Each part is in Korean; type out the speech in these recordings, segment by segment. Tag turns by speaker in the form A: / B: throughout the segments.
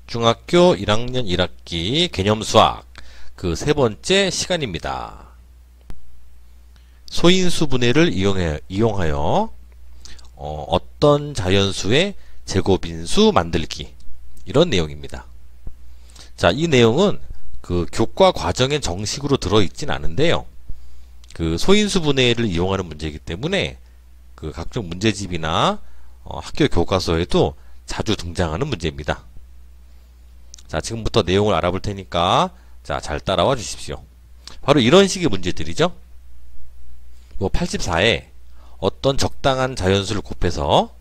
A: 중학교 1학년 1학기 개념수학 그 세 번째 시간입니다. 소인수 분해를 이용하여 어떤 자연수의 제곱인수 만들기, 이런 내용입니다. 자, 이 내용은 그 교과 과정에 정식으로 들어있진 않은데요. 그 소인수 분해를 이용하는 문제이기 때문에 그 각종 문제집이나 학교 교과서에도 자주 등장하는 문제입니다. 자, 지금부터 내용을 알아볼 테니까 자, 잘 따라와 주십시오. 바로 이런 식의 문제들이죠. 84에 어떤 적당한 자연수를 곱해서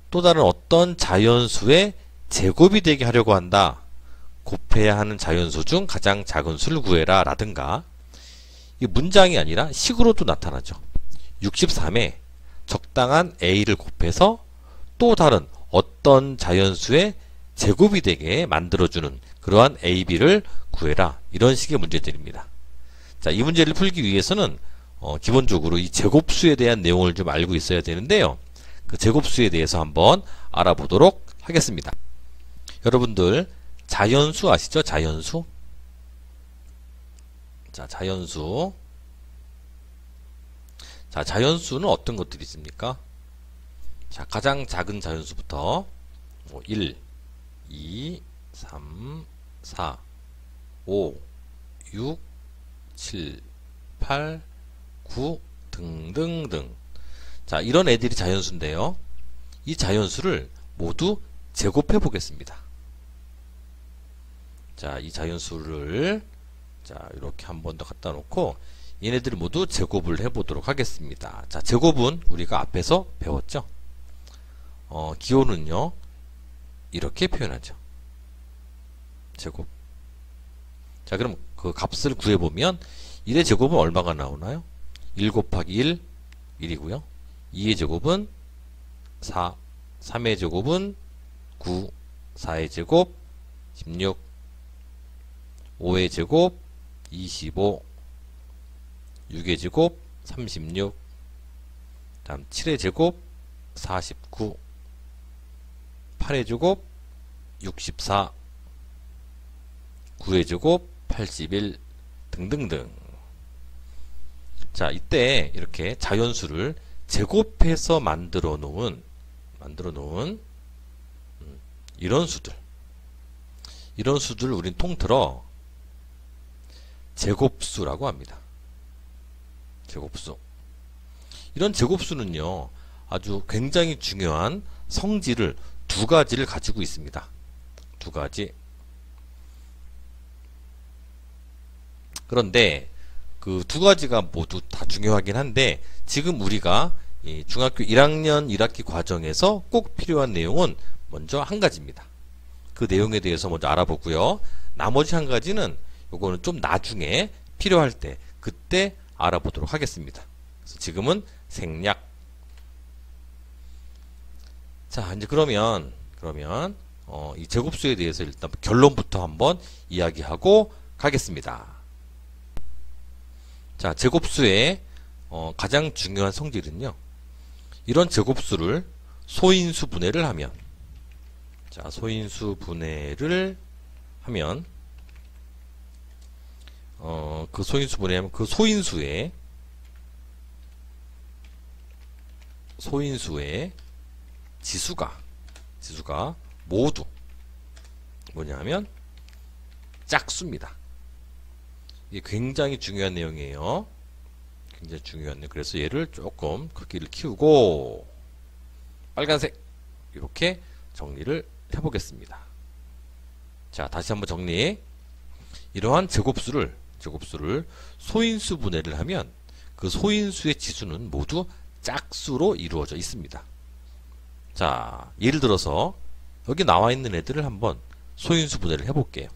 A: 또 다른 어떤 자연수의 제곱이 되게 하려고 한다. 곱해야 하는 자연수 중 가장 작은 수를 구해라 라든가, 이 문장이 아니라 식으로도 나타나죠. 63에 적당한 a를 곱해서 또 다른 어떤 자연수의 제곱이 되게 만들어주는 그러한 a, b를 구해라, 이런 식의 문제들입니다. 자, 이 문제를 풀기 위해서는 기본적으로 이 제곱수에 대한 내용을 좀 알고 있어야 되는데요. 그 제곱수에 대해서 한번 알아보도록 하겠습니다. 여러분들 자연수 아시죠? 자연수. 자, 자연수. 자, 자연수는 어떤 것들이 있습니까? 자, 가장 작은 자연수부터 1, 2, 3, 4, 5, 6, 7, 8, 9 등등등. 자, 이런 애들이 자연수인데요. 이 자연수를 모두 제곱해 보겠습니다. 자, 이 자연수를 자, 이렇게 한 번 더 갖다 놓고 얘네들을 모두 제곱을 해 보도록 하겠습니다. 자, 제곱은 우리가 앞에서 배웠죠. 기호는요, 이렇게 표현하죠. 제곱. 자, 그럼 그 값을 구해보면 1의 제곱은 얼마가 나오나요? 1 곱하기 1, 1이고요. 2의 제곱은 4, 3의 제곱은 9, 4의 제곱 16, 5의 제곱 25, 6의 제곱 36, 다음 7의 제곱 49, 8의 제곱 64, 9의 제곱 81 등등등. 자, 이때 이렇게 자연수를 제곱해서 만들어 놓은 이런 수들 우린 통틀어 제곱수라고 합니다. 제곱수. 이런 제곱수는요, 아주 굉장히 중요한 성질을 두 가지를 가지고 있습니다. 두 가지. 그런데 그 두 가지가 모두 다 중요하긴 한데, 지금 우리가 이 중학교 1학년 1학기 과정에서 꼭 필요한 내용은 먼저 한 가지입니다. 그 내용에 대해서 먼저 알아보고요. 나머지 한 가지는 요거는 좀 나중에 필요할 때 그때 알아보도록 하겠습니다. 그래서 지금은 생략. 자, 이제 그러면 이 제곱수에 대해서 일단 결론부터 한번 이야기하고 가겠습니다. 자, 제곱수의 가장 중요한 성질은요, 이런 제곱수를 소인수 분해를 하면, 자, 소인수 분해를 하면 그 소인수 분해하면 그 소인수의 지수가 모두 뭐냐면 짝수입니다. 이게 굉장히 중요한 내용이에요. 굉장히 중요한 내용. 그래서 얘를 조금 크기를 키우고 빨간색 이렇게 정리를 해보겠습니다. 자, 다시 한번 정리. 이러한 제곱수를 소인수 분해를 하면 그 소인수의 지수는 모두 짝수로 이루어져 있습니다. 자, 예를 들어서 여기 나와 있는 애들을 한번 소인수 분해를 해볼게요.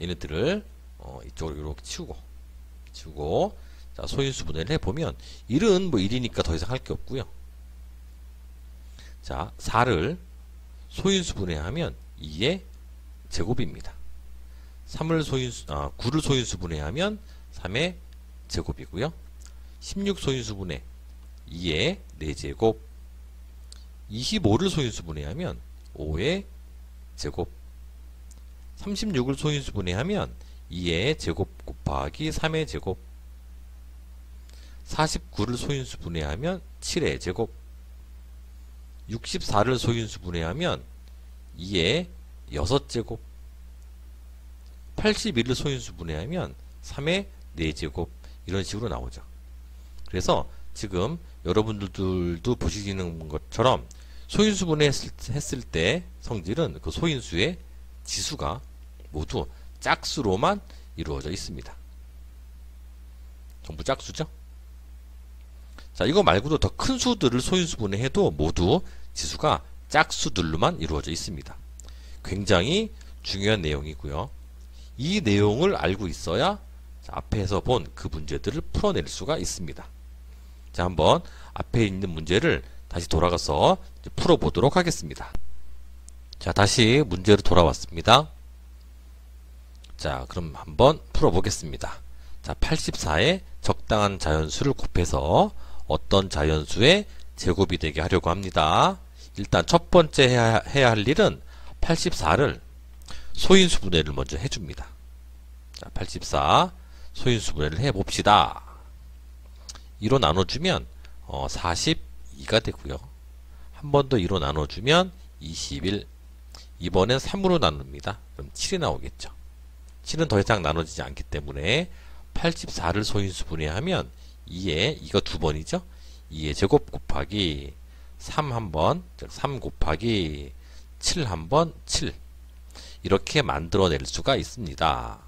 A: 얘네들을 이쪽으로 이렇게 치우고 자, 소인수 분해를 해보면 1은 뭐 1이니까 더 이상 할 게 없고요. 자, 4를 소인수 분해하면 2의 제곱입니다. 9를 소인수 분해하면 3의 제곱이고요. 16 소인수 분해 2의 4제곱, 25를 소인수 분해하면 5의 제곱. 36을 소인수 분해하면 2의 제곱 곱하기 3의 제곱. 49를 소인수 분해하면 7의 제곱. 64를 소인수 분해하면 2의 6제곱. 81을 소인수 분해하면 3의 4제곱. 이런 식으로 나오죠. 그래서 지금 여러분들도 보시는 것처럼 소인수 분해했을 때 성질은 그 소인수의 지수가 모두 짝수로만 이루어져 있습니다. 전부 짝수죠? 자, 이거 말고도 더 큰 수들을 소인수 분해해도 모두 지수가 짝수들로만 이루어져 있습니다. 굉장히 중요한 내용이고요. 이 내용을 알고 있어야 앞에서 본 그 문제들을 풀어낼 수가 있습니다. 자, 한번 앞에 있는 문제를 다시 돌아가서 풀어보도록 하겠습니다. 자, 다시 문제로 돌아왔습니다. 자, 그럼 한번 풀어보겠습니다. 자, 84에 적당한 자연수를 곱해서 어떤 자연수의 제곱이 되게 하려고 합니다. 일단 첫 번째 해야 할 일은 84를 소인수 분해를 먼저 해줍니다. 자, 84 소인수 분해를 해봅시다. 2로 나눠주면 42가 되고요. 한 번 더 2로 나눠주면 21. 이번엔 3으로 나눕니다. 그럼 7이 나오겠죠. 7은 더 이상 나눠지지 않기 때문에 84를 소인수 분해하면 2가 두 번이죠. 2의 제곱 곱하기 3 한 번, 즉 3 곱하기 7 한 번, 7. 이렇게 만들어낼 수가 있습니다.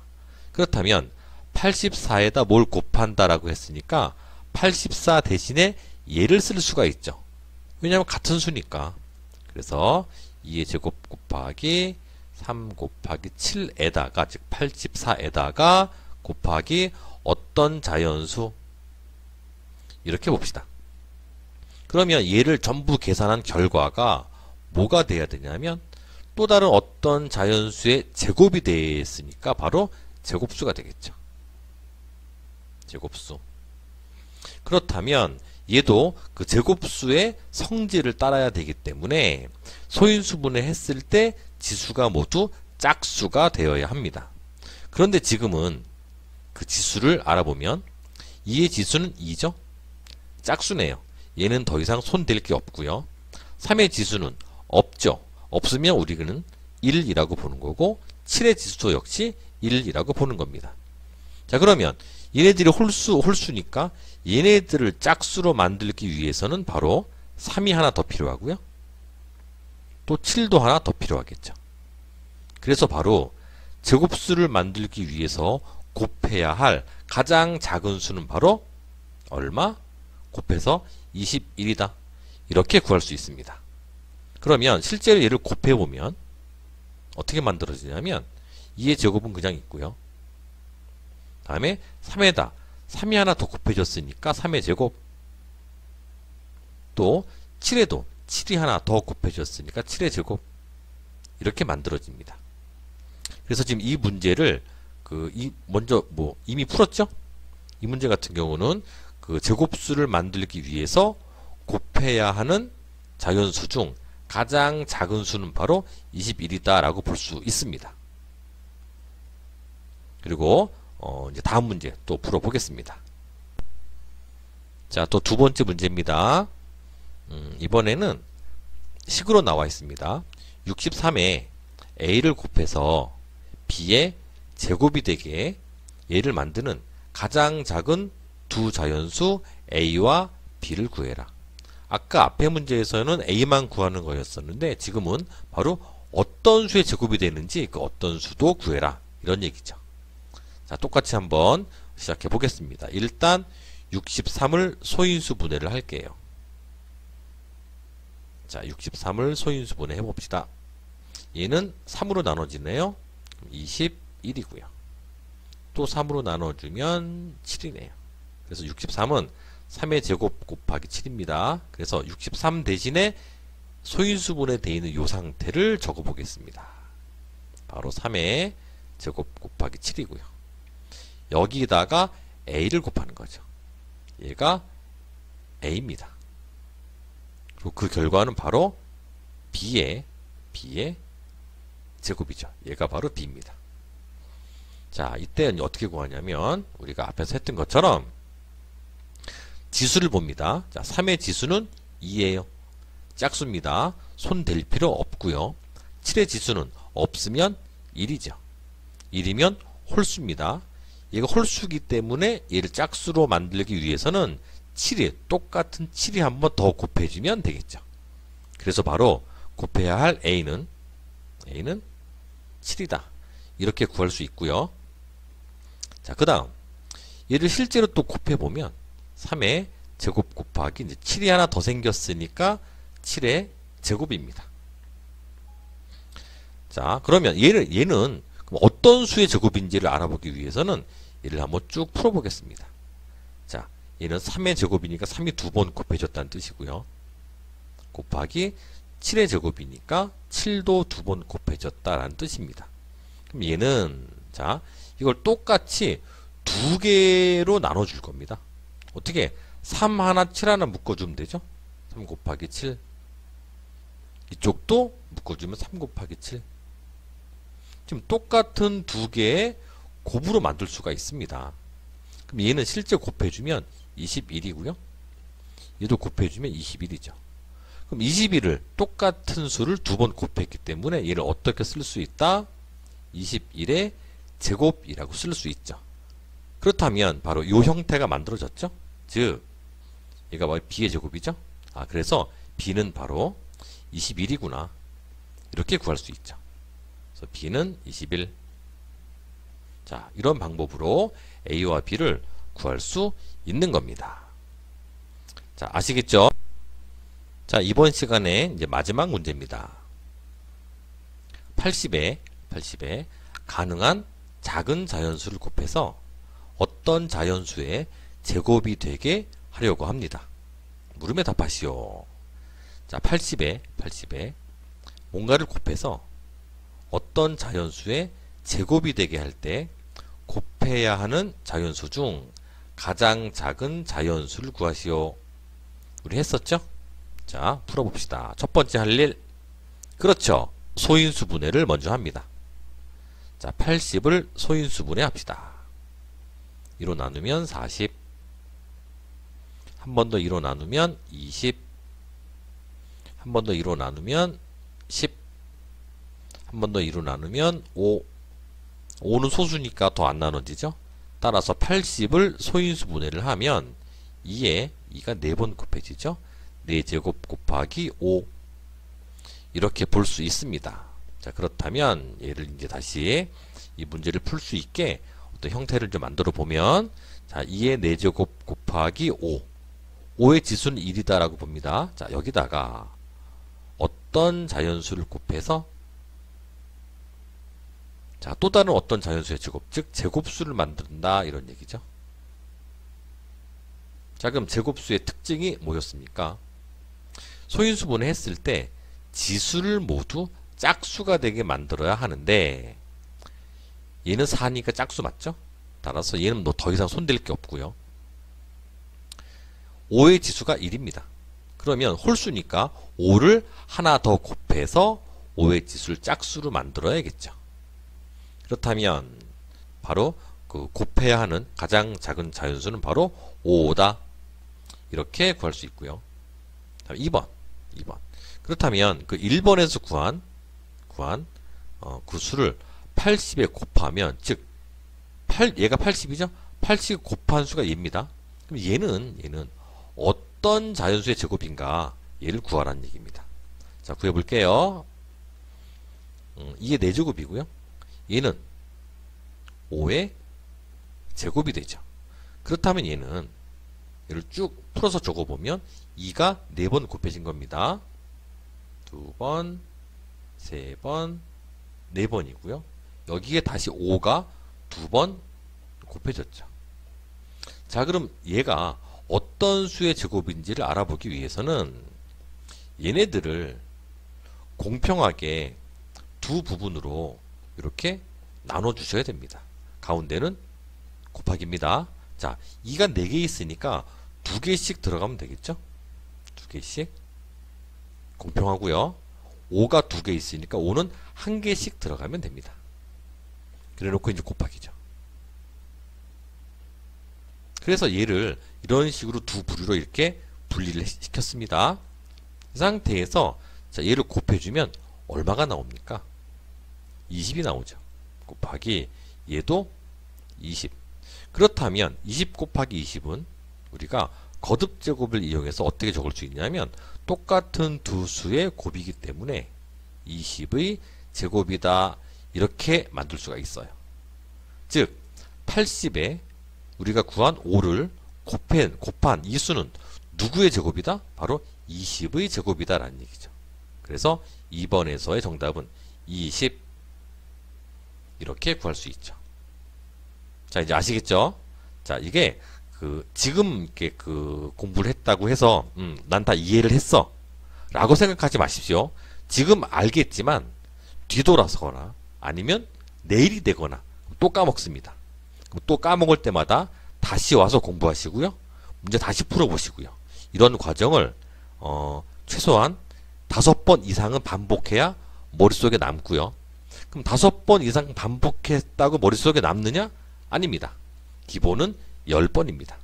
A: 그렇다면 84에다 뭘 곱한다라고 했으니까 84 대신에 얘를 쓸 수가 있죠. 왜냐하면 같은 수니까. 그래서 2의 제곱 곱하기 3 곱하기 7에다가, 즉 84에다가 곱하기 어떤 자연수, 이렇게 봅시다. 그러면 얘를 전부 계산한 결과가 뭐가 돼야 되냐면 또 다른 어떤 자연수의 제곱이 됐으니까 바로 제곱수가 되겠죠. 제곱수. 그렇다면 얘도 그 제곱수의 성질을 따라야 되기 때문에 소인수분해 했을 때 지수가 모두 짝수가 되어야 합니다. 그런데 지금은 그 지수를 알아보면 2의 지수는 2죠? 짝수네요. 얘는 더 이상 손댈 게 없고요. 3의 지수는 없죠. 없으면 우리는 1이라고 보는 거고 7의 지수도 역시 1이라고 보는 겁니다. 자, 그러면 얘네들이 홀수니까 얘네들을 짝수로 만들기 위해서는 바로 3이 하나 더 필요하고요. 또 7도 하나 더 필요하겠죠. 그래서 바로 제곱수를 만들기 위해서 곱해야 할 가장 작은 수는 바로 얼마? 곱해서 21이다. 이렇게 구할 수 있습니다. 그러면 실제로 얘를 곱해보면 어떻게 만들어지냐면 2의 제곱은 그냥 있고요. 다음에 3에다 3이 하나 더 곱해졌으니까 3의 제곱, 또 7에도 7이 하나 더 곱해졌으니까 7의 제곱, 이렇게 만들어집니다. 그래서 지금 이 문제를 먼저 이미 풀었죠? 이 문제 같은 경우는 그 제곱수를 만들기 위해서 곱해야 하는 자연수 중 가장 작은 수는 바로 21이다 라고 볼 수 있습니다. 그리고 이제 다음 문제 또 풀어보겠습니다. 자, 또 두 번째 문제입니다. 이번에는 식으로 나와 있습니다. 63에 A를 곱해서 B의 제곱이 되게 얘를 만드는 가장 작은 두 자연수 A와 B를 구해라. 아까 앞에 문제에서는 A만 구하는 거였었는데 지금은 바로 어떤 수의 제곱이 되는지 그 어떤 수도 구해라. 이런 얘기죠. 자, 똑같이 한번 시작해 보겠습니다. 일단 63을 소인수 분해를 할게요. 자, 63을 소인수 분해해 봅시다. 얘는 3으로 나눠지네요. 21이고요. 또 3으로 나눠주면 7이네요. 그래서 63은 3의 제곱 곱하기 7입니다. 그래서 63 대신에 소인수분해 되어 있는 이 상태를 적어 보겠습니다. 바로 3의 제곱 곱하기 7이고요. 여기다가 A를 곱하는 거죠. 얘가 A입니다. 그리고 그 결과는 바로 B의 제곱이죠. 얘가 바로 b입니다. 자, 이때는 어떻게 구하냐면 우리가 앞에서 했던 것처럼 지수를 봅니다. 자, 3의 지수는 2예요. 짝수입니다. 손 댈 필요 없고요. 7의 지수는 없으면 1이죠. 1이면 홀수입니다. 얘가 홀수기 때문에 얘를 짝수로 만들기 위해서는 7이 똑같은 7이 한 번 더 곱해지면 되겠죠. 그래서 바로 곱해야 할 A는 7이다. 이렇게 구할 수 있고요. 자, 그 다음 얘를 실제로 또 곱해보면 3의 제곱 곱하기 이제 7이 하나 더 생겼으니까 7의 제곱입니다. 자, 그러면 얘는 어떤 수의 제곱인지를 알아보기 위해서는 얘를 한번 쭉 풀어보겠습니다. 자, 얘는 3의 제곱이니까 3이 두 번 곱해졌다는 뜻이고요. 곱하기 7의 제곱이니까 7도 두 번 곱해졌다라는 뜻입니다. 그럼 얘는 자, 이걸 똑같이 두 개로 나눠줄 겁니다. 어떻게? 3 하나 7 하나 묶어주면 되죠. 3 곱하기 7. 이쪽도 묶어주면 3 곱하기 7. 지금 똑같은 두 개의 곱으로 만들 수가 있습니다. 그럼 얘는 실제 곱해주면 21이고요. 얘도 곱해주면 21이죠. 그럼 21을 똑같은 수를 두 번 곱했기 때문에 얘를 어떻게 쓸 수 있다? 21의 제곱이라고 쓸 수 있죠. 그렇다면 바로 이 형태가 만들어졌죠. 즉 얘가 바로 b의 제곱이죠. 아, 그래서 b는 바로 21이구나. 이렇게 구할 수 있죠. 그래서 b는 21. 자, 이런 방법으로 a와 b를 구할 수 있는 겁니다. 자, 아시겠죠? 자, 이번 시간에 이제 마지막 문제입니다. 80에 가능한 작은 자연수를 곱해서 어떤 자연수의 제곱이 되게 하려고 합니다. 물음에 답하시오. 자, 80에 뭔가를 곱해서 어떤 자연수의 제곱이 되게 할 때 곱해야 하는 자연수 중 가장 작은 자연수를 구하시오. 우리 했었죠? 자, 풀어봅시다. 첫 번째 할 일. 그렇죠. 소인수분해를 먼저 합니다. 자, 80을 소인수분해 합시다. 2로 나누면 40. 한 번 더 2로 나누면 20. 한 번 더 2로 나누면 10. 한 번 더 2로 나누면 5. 5는 소수니까 더 안 나눠지죠. 따라서 80을 소인수분해를 하면 2에 2가 4번 곱해지죠. 4제곱 곱하기 5. 이렇게 볼 수 있습니다. 자, 그렇다면 얘를 이제 다시 이 문제를 풀 수 있게 어떤 형태를 좀 만들어 보면, 자, 2의 4제곱 곱하기 5. 5의 지수는 1이다 라고 봅니다. 자, 여기다가 어떤 자연수를 곱해서, 자, 또 다른 어떤 자연수의 제곱, 즉 제곱수를 만든다, 이런 얘기죠. 자, 그럼 제곱수의 특징이 뭐였습니까? 소인수분해 했을 때 지수를 모두 짝수가 되게 만들어야 하는데, 얘는 4니까 짝수 맞죠? 따라서 얘는 뭐 더 이상 손댈 게 없고요. 5의 지수가 1입니다. 그러면 홀수니까 5를 하나 더 곱해서 5의 지수를 짝수로 만들어야겠죠. 그렇다면 바로 그 곱해야 하는 가장 작은 자연수는 바로 5다. 이렇게 구할 수 있고요. 2번. 그렇다면 그 1번에서 구한 그 수를 80에 곱하면, 즉 얘가 80이죠? 80 곱한 수가 얘입니다. 그럼 얘는 어떤 자연수의 제곱인가? 얘를 구하라는 얘기입니다. 자, 구해볼게요. 이게 4제곱이고요. 얘는 5의 제곱이 되죠. 그렇다면 얘를 쭉 풀어서 적어보면 2가 4번 곱해진 겁니다. 2번, 3번, 4번이고요. 여기에 다시 5가 2번 곱해졌죠. 자, 그럼 얘가 어떤 수의 제곱인지를 알아보기 위해서는 얘네들을 공평하게 두 부분으로 이렇게 나눠 주셔야 됩니다. 가운데는 곱하기입니다. 자, 2가 4개 있으니까 2개씩 들어가면 되겠죠? 2개씩. 공평하고요. 5가 2개 있으니까 5는 1개씩 들어가면 됩니다. 그래 놓고 이제 곱하기죠. 그래서 얘를 이런 식으로 두 부류로 이렇게 분리를 시켰습니다. 이 상태에서 자, 얘를 곱해주면 얼마가 나옵니까? 20이 나오죠. 곱하기 얘도 20. 그렇다면 20 곱하기 20은 우리가 거듭제곱을 이용해서 어떻게 적을 수 있냐면 똑같은 두 수의 곱이기 때문에 20의 제곱이다 이렇게 만들 수가 있어요. 즉 80에 우리가 구한 5를 곱한 이 수는 누구의 제곱이다? 바로 20의 제곱이다 라는 얘기죠. 그래서 2번에서의 정답은 20 이렇게 구할 수 있죠. 자, 이제 아시겠죠? 자, 이게 지금 이렇게 공부를 했다고 해서 난 다 이해를 했어 라고 생각하지 마십시오. 지금 알겠지만 뒤돌아서거나 아니면 내일이 되거나 또 까먹습니다. 그럼 또 까먹을 때마다 다시 와서 공부하시고요. 문제 다시 풀어보시고요. 이런 과정을 최소한 5번 이상은 반복해야 머릿속에 남고요. 그럼 5번 이상 반복했다고 머릿속에 남느냐? 아닙니다. 기본은 10번입니다.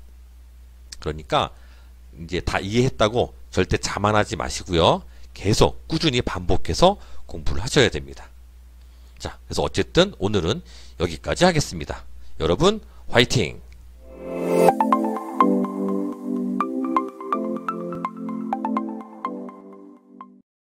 A: 그러니까 이제 다 이해했다고 절대 자만하지 마시고요. 계속 꾸준히 반복해서 공부를 하셔야 됩니다. 자, 그래서 어쨌든 오늘은 여기까지 하겠습니다. 여러분 화이팅!